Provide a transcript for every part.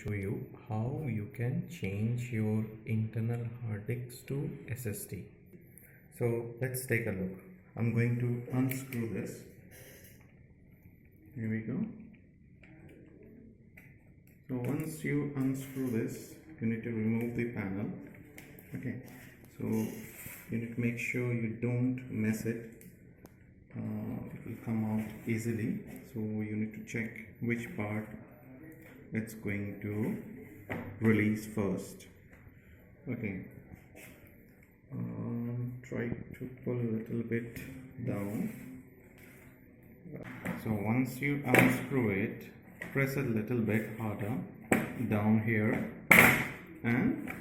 show you how you can change your internal hard disk to SSD. So let's take a look. I'm going to unscrew this. Here we go. So once you unscrew this, you need to remove the panel. Okay, so you need to make sure you don't mess it. It will come out easily, so you need to check which part it's going to release first. Okay, try to pull a little bit down. So once you unscrew it, press a little bit harder down here and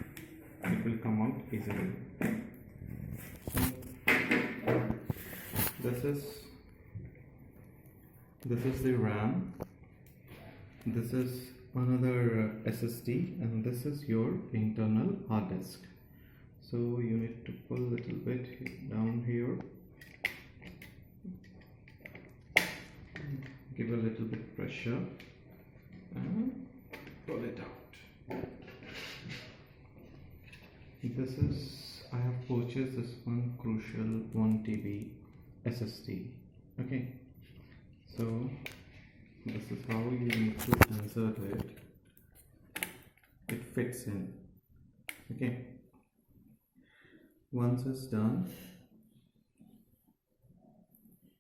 it will come out easily. So this is the RAM, this is another SSD, and this is your internal hard disk. So you need to pull a little bit down here, give a little bit pressure and pull it out. I have purchased this one Crucial 1 TB SSD. Okay, so this is how you need to insert it. It fits in. Okay, once it's done,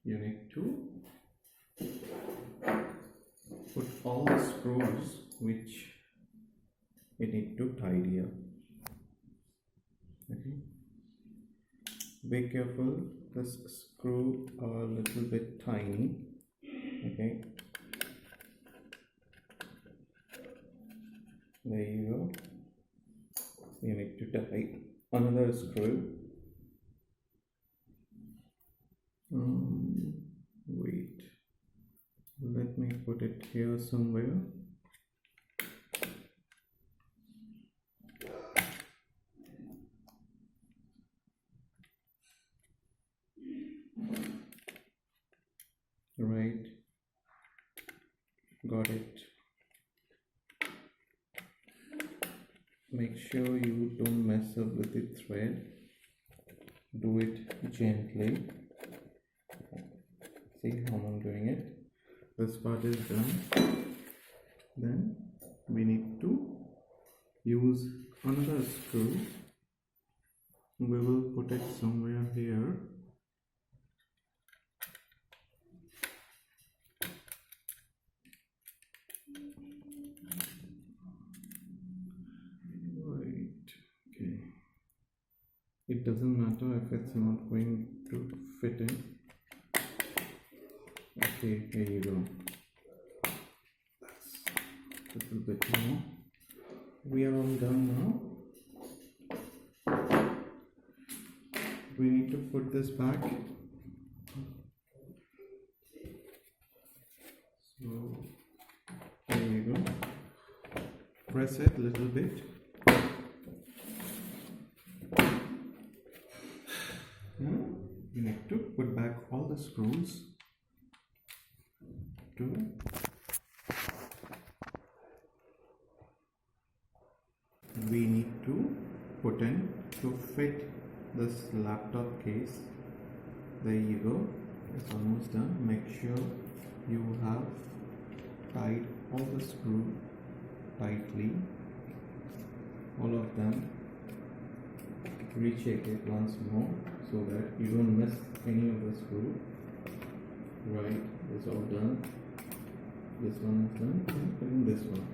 you need to put all the screws which you need to tidy up. Okay, be careful, this screw are a little bit tiny. Okay, there you go. You need to tie another screw. Wait, let me put it here somewhere. Right, got it. Make sure you don't mess up with the thread. Do it gently. See how I'm doing it. This part is done. Then we need to use another screw. We will put it somewhere here. It doesn't matter if it's not going to fit in. Okay, here you go. That's a little bit more. We are all done now. We need to put this back. So there you go. Press it a little bit. You need to put back all the screws we need to put in to fit this laptop case. There you go, it's almost done. Make sure you have tied all the screws tightly, all of them. Recheck it once more so that you don't miss any of the screw. Right, it's all done. This one is done, and this one.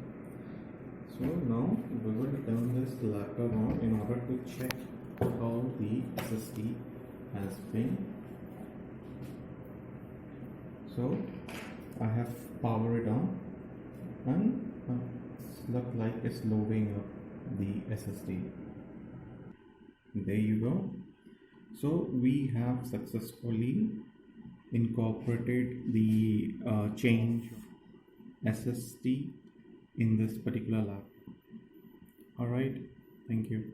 So now we will turn this laptop on in order to check how the SSD has been. So I have powered it on and it looks like it's loading up the SSD. There you go. So we have successfully incorporated the change SSD in this particular lab. All right, thank you.